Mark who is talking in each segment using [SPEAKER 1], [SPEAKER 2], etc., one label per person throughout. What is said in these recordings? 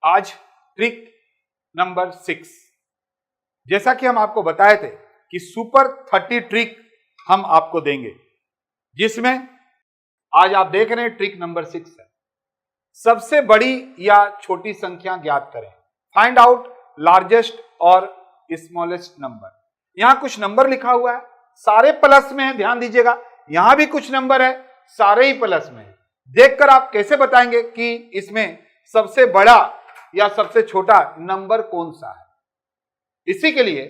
[SPEAKER 1] आज trick number 6। जैसा कि हम आपको बताए थे कि सुपर 30 ट्रिक हम आपको देंगे, जिसमें आज आप देख रहे हैं ट्रिक नंबर 6 है। सबसे बड़ी या छोटी संख्या ज्ञात करें। फाइंड आउट लार्जेस्ट और स्मॉलेस्ट नंबर। यहां कुछ नंबर लिखा हुआ है, सारे प्लस में है, ध्यान दीजिएगा। यहां भी कुछ नंबर है, सारे ही प्लस में है। देखकर आप कैसे बताएंगे कि इसमें सबसे बड़ा या सबसे छोटा नंबर कौन सा है। इसी के लिए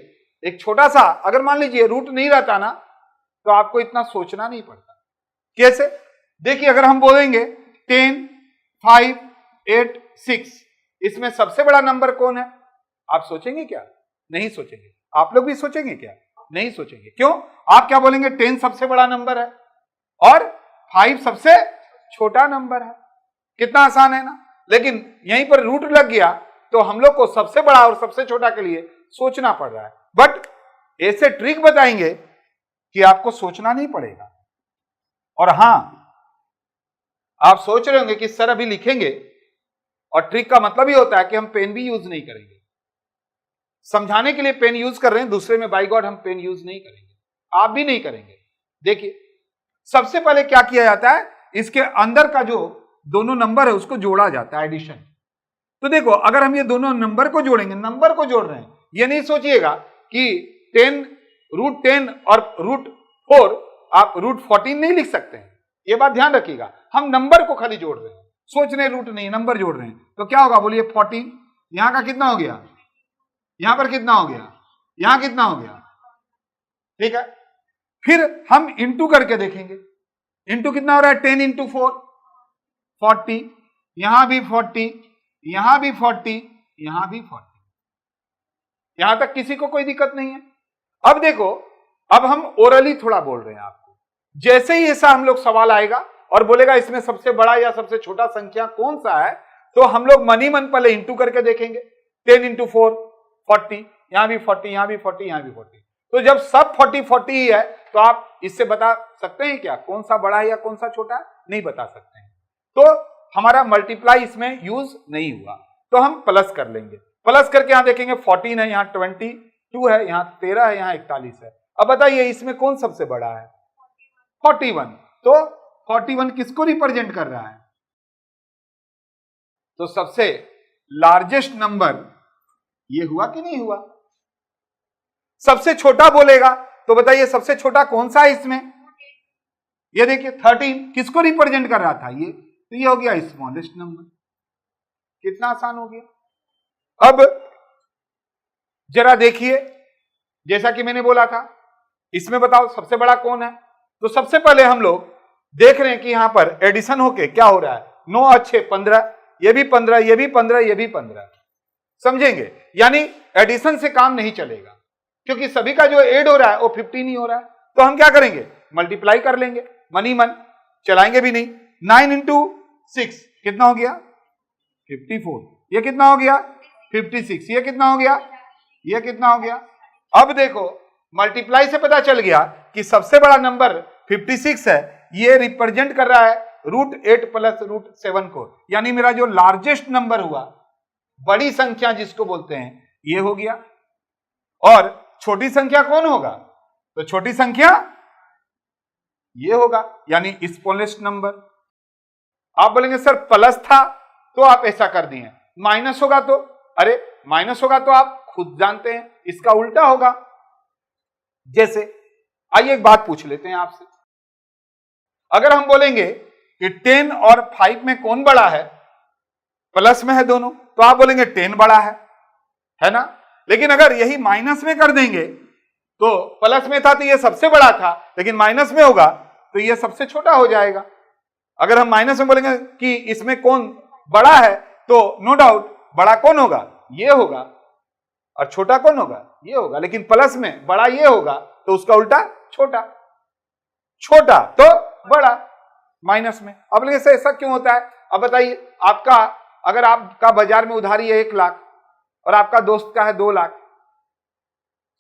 [SPEAKER 1] एक छोटा सा, अगर मान लीजिए रूट नहीं रहता ना, तो आपको इतना सोचना नहीं पड़ता। कैसे? देखिए, अगर हम बोलेंगे 10, 5, 8, 6, इसमें सबसे बड़ा नंबर कौन है? आप सोचेंगे क्या? नहीं सोचेंगे। आप लोग भी सोचेंगे क्या? नहीं सोचेंगे। क्यों? आप क्या बोलेंगे? 10 सबसे बड़ा नंबर है और 5 सबसे छोटा नंबर है। कितना आसान है ना। लेकिन यहीं पर रूट लग गया तो हम लोग को सबसे बड़ा और सबसे छोटा के लिए सोचना पड़ रहा है। बट ऐसे ट्रिक बताएंगे कि आपको सोचना नहीं पड़ेगा। और हां, आप सोच रहे होंगे कि सर अभी लिखेंगे, और ट्रिक का मतलब ही होता है कि हम पेन भी यूज नहीं करेंगे। समझाने के लिए पेन यूज कर रहे हैं, दूसरे में बाय गॉड हम पेन यूज नहीं करेंगे, आप भी नहीं करेंगे। देखिए, सबसे पहले क्या किया जाता है, इसके अंदर का जो दोनों नंबर है उसको जोड़ा जाता है, एडिशन। तो देखो, अगर हम ये दोनों नंबर को जोड़ेंगे, नंबर को जोड़ रहे हैं, ये नहीं सोचिएगा कि 10 √10 और √4 आप √14 नहीं लिख सकते हैं। ये बात ध्यान रखिएगा, हम नंबर को खाली जोड़ रहे हैं, सोच रहे रूट नहीं, नंबर जोड़ रहे हैं। तो क्या होगा बोलिए? 14। यहां का कितना हो गया? यहां पर कितना हो गया? यहां कितना हो गया? ठीक है, फिर हम इंटू करके देखेंगे। इंटू कितना हो रहा है? 10 × 4 40, यहां भी 40, यहां भी 40, यहां भी 40। यहां तक किसी को कोई दिक्कत नहीं है। अब देखो, अब हम ओरली थोड़ा बोल रहे हैं आपको। जैसे ही ऐसा हम लोग सवाल आएगा और बोलेगा इसमें सबसे बड़ा या सबसे छोटा संख्या कौन सा है, तो हम लोग मन ही मन पहले इंटू करके देखेंगे। 10 × 4 40, यहां भी 40, यहां भी 40, यहां भी 40। तो जब सब 40 40 ही है, तो आप इससे बता सकते हैं क्या कौन सा बड़ा है या कौन सा छोटा है? नहीं बता सकते हैं। तो हमारा मल्टीप्लाई इसमें यूज नहीं हुआ, तो हम प्लस कर लेंगे। प्लस करके यहां देखेंगे 14 है, यहां 22 है, यहां 13 है, यहां 41 है। अब बताइए इसमें कौन सबसे बड़ा है? 41। तो 41 किसको रिप्रेजेंट कर रहा है? तो सबसे लार्जेस्ट नंबर ये हुआ कि नहीं हुआ? सबसे छोटा बोलेगा तो बताइए सबसे छोटा कौन सा है इसमें? ये देखिए 13 किसको रिप्रेजेंट कर रहा था? ये, तो ये हो गया स्मॉलेस्ट नंबर। कितना आसान हो गया। अब जरा देखिए, जैसा कि मैंने बोला था, इसमें बताओ सबसे बड़ा कौन है? तो सबसे पहले हम लोग देख रहे हैं कि यहां पर एडिशन होके क्या हो रहा है? 9 अच्छे 15, ये भी 15, ये भी 15, ये भी 15। समझेंगे? यानी एडिशन से काम नहीं चलेगा, क्योंकि सभी का जो ऐड हो रहा है वो 15 ही हो रहा है। तो हम क्या करेंगे? मल्टीप्लाई कर लेंगे, मन ही मन, चलाएंगे भी नहीं। 9 × 6 कितना हो गया? 54। ये कितना हो गया? 56। ये कितना हो गया? ये कितना हो गया? अब देखो, मल्टीप्लाई से पता चल गया कि सबसे बड़ा नंबर 56 है। ये रिप्रेजेंट कर रहा है √8 + √7 को, यानी मेरा जो लार्जेस्ट नंबर हुआ, बड़ी संख्या जिसको बोलते हैं, ये हो गया। और छोटी संख्या कौन होगा? तो छोटी संख्या ये होगा, यानी स्मॉलेस्ट नंबर। आप बोलेंगे सर प्लस था तो आप ऐसा कर दिए, माइनस होगा तो? अरे माइनस होगा तो आप खुद जानते हैं, इसका उल्टा होगा। जैसे, आइए एक बात पूछ लेते हैं आपसे। अगर हम बोलेंगे कि 10 और 5 में कौन बड़ा है? प्लस में है दोनों, तो आप बोलेंगे 10 बड़ा है ना। लेकिन अगर यही माइनस में कर देंगे, तो प्लस में था तो ये सबसे बड़ा था, लेकिन माइनस में होगा तो ये सबसे छोटा हो जाएगा। अगर हम माइनस में बोलेंगे कि इसमें कौन बड़ा है, तो नो डाउट बड़ा कौन होगा? ये होगा, और छोटा कौन होगा? ये होगा। लेकिन प्लस में बड़ा ये होगा, तो उसका उल्टा छोटा, छोटा तो बड़ा माइनस में। अब बोलेंगे सर ऐसा क्यों होता है? अब बताइए, आपका अगर आपका बाजार में उधारी है 1 लाख और आपका दोस्त का है 2 लाख,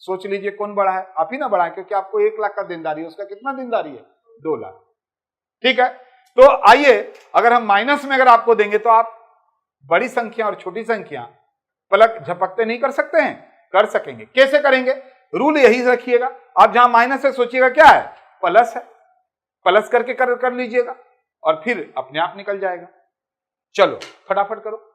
[SPEAKER 1] सोच लीजिए कौन बड़ा है? आप ही ना बड़ा है, क्योंकि आपको 1 लाख का देनदारी है, उसका कितना देनदारी है? 2 लाख। ठीक है, तो आइए, अगर हम माइनस में अगर आपको देंगे तो आप बड़ी संख्या और छोटी संख्या पलक झपकते नहीं कर सकते हैं? कर सकेंगे। कैसे करेंगे? रूल यही रखिएगा, आप जहां माइनस है सोचिएगा क्या है? प्लस है, प्लस करके कर लीजिएगा और फिर अपने आप निकल जाएगा। चलो फटाफट करो।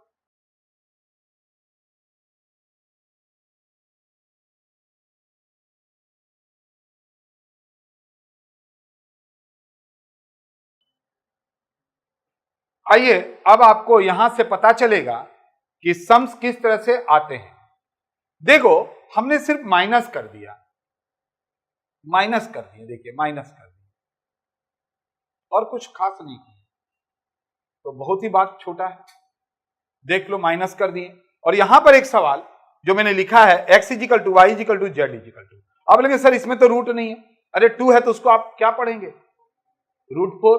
[SPEAKER 1] आइए अब आपको यहां से पता चलेगा कि सम्स किस तरह से आते हैं। देखो हमने सिर्फ माइनस कर दिया, देखिए माइनस कर दिया और कुछ खास नहीं किया, तो बहुत ही बात छोटा है। देख लो माइनस कर दिए और यहां पर एक सवाल जो मैंने लिखा है x equal to Y equal to Z equal to. अब बोलेंगे सर इसमें तो रूट नहीं है। अरे 2 है तो उसको आप क्या पढ़ेंगे? √4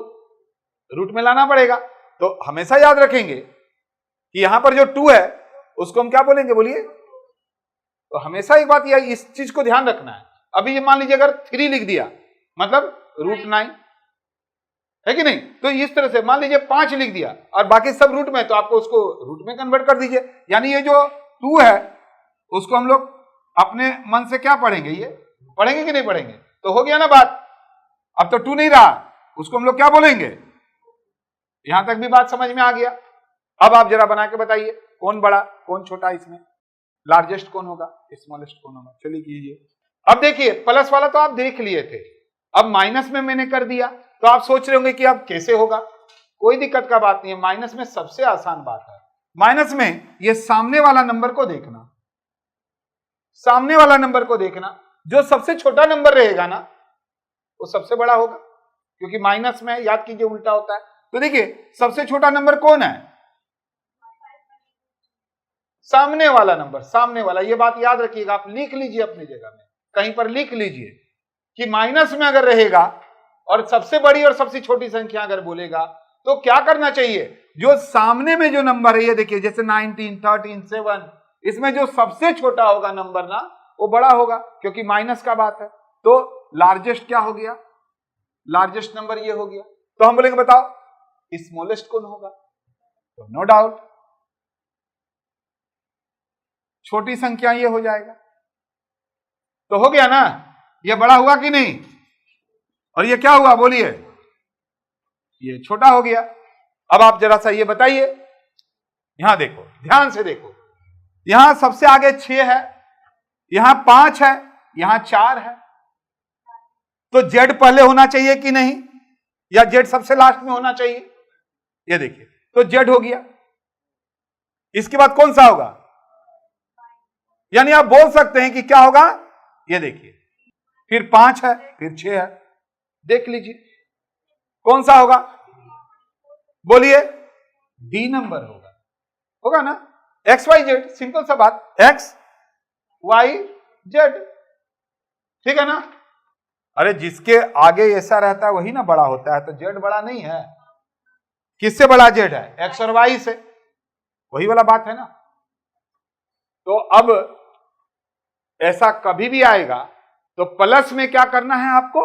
[SPEAKER 1] रूट में लाना पड़ेगा। तो हमेशा याद रखेंगे कि यहां पर जो 2 है उसको हम क्या बोलेंगे? बोलिए। तो हमेशा एक बात यह, इस चीज को ध्यान रखना है। अभी ये मान लीजिए अगर 3 लिख दिया मतलब √9 है कि नहीं, तो इस तरह से मान लीजिए 5 लिख दिया और बाकी सब रूट में, तो आपको उसको रूट में कन्वर्ट कर दीजिए। यानी ये जो 2 है उसको हम लोग अपने मन से क्या पढ़ेंगे? ये पढ़ेंगे कि नहीं पढ़ेंगे? तो हो गया ना बात। अब तो 2 नहीं रहा, उसको हम लोग क्या बोलेंगे? यहां तक भी बात समझ में आ गया। अब आप जरा बना के बताइए कौन बड़ा कौन छोटा, इसमें लार्जेस्ट कौन होगा, स्मॉलेस्ट कौन होगा? चलिए कीजिए। अब देखिए प्लस वाला तो आप देख लिए थे, अब माइनस में मैंने कर दिया, तो आप सोच रहे होंगे कि अब कैसे होगा। कोई दिक्कत का बात नहीं है, माइनस में सबसे आसान बात है। माइनस में ये सामने वाला नंबर को देखना, सामने वाला नंबर को देखना, जो सबसे छोटा नंबर रहेगा ना वो सबसे बड़ा होगा, क्योंकि माइनस में याद कीजिए उल्टा होता है। तो देखिए सबसे छोटा नंबर कौन है? सामने वाला नंबर, सामने वाला। ये बात याद रखिएगा, आप लिख लीजिए अपनी जगह में, कहीं पर लिख लीजिए कि माइनस में अगर रहेगा और सबसे बड़ी और सबसे छोटी संख्या अगर बोलेगा तो क्या करना चाहिए? जो सामने में जो नंबर है, ये देखिए जैसे 19, 13, 7, इसमें जो सबसे छोटा होगा नंबर ना वो बड़ा होगा, क्योंकि माइनस का बात है। तो लार्जेस्ट क्या हो गया? लार्जेस्ट नंबर ये हो गया। तो हम बोलेंगे बताओ स्मॉलेस्ट कौन होगा? तो नो डाउट छोटी संख्या ये हो जाएगा। तो हो गया ना, ये बड़ा हुआ कि नहीं? और ये क्या हुआ बोलिए? ये छोटा हो गया। अब आप जरा सा ये बताइए, यहां देखो, ध्यान से देखो, यहां सबसे आगे 6 है, यहां 5 है, यहां 4 है, तो जेड पहले होना चाहिए कि नहीं, या जेड सबसे लास्ट में होना चाहिए? ये देखिए, तो जेड हो गया। इसके बाद कौन सा होगा? यानी आप बोल सकते हैं कि क्या होगा? ये देखिए, फिर 5 है, फिर 6 है, देख लीजिए कौन सा होगा? बोलिए। डी नंबर होगा, होगा ना? एक्स वाई जेड, सिंपल सा बात, एक्स वाई जेड, ठीक है ना? अरे जिसके आगे ऐसा रहता है वही ना बड़ा होता है, तो जेड बड़ा नहीं है। किससे बड़ा जेड है? एक्स और वाई से, वही वाला बात है ना। तो अब ऐसा कभी भी आएगा तो प्लस में क्या करना है आपको?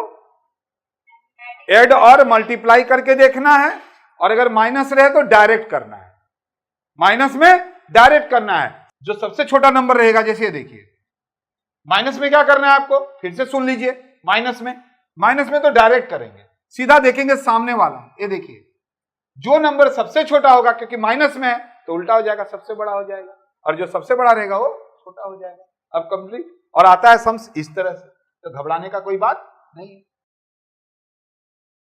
[SPEAKER 1] ऐड और मल्टीप्लाई करके देखना है, और अगर माइनस रहे तो डायरेक्ट करना है, माइनस में डायरेक्ट करना है। जो सबसे छोटा नंबर रहेगा, जैसे देखिए माइनस में क्या करना है आपको, फिर से सुन लीजिए, माइनस में तो डायरेक्ट करेंगे, सीधा देखेंगे सामने वाला। ये देखिए जो नंबर सबसे छोटा होगा, क्योंकि माइनस में है तो उल्टा हो जाएगा, सबसे बड़ा हो जाएगा, और जो सबसे बड़ा रहेगा वो छोटा हो जाएगा। अब कंप्लीट। और आता है सम्स इस तरह से, तो घबराने का कोई बात नहीं है।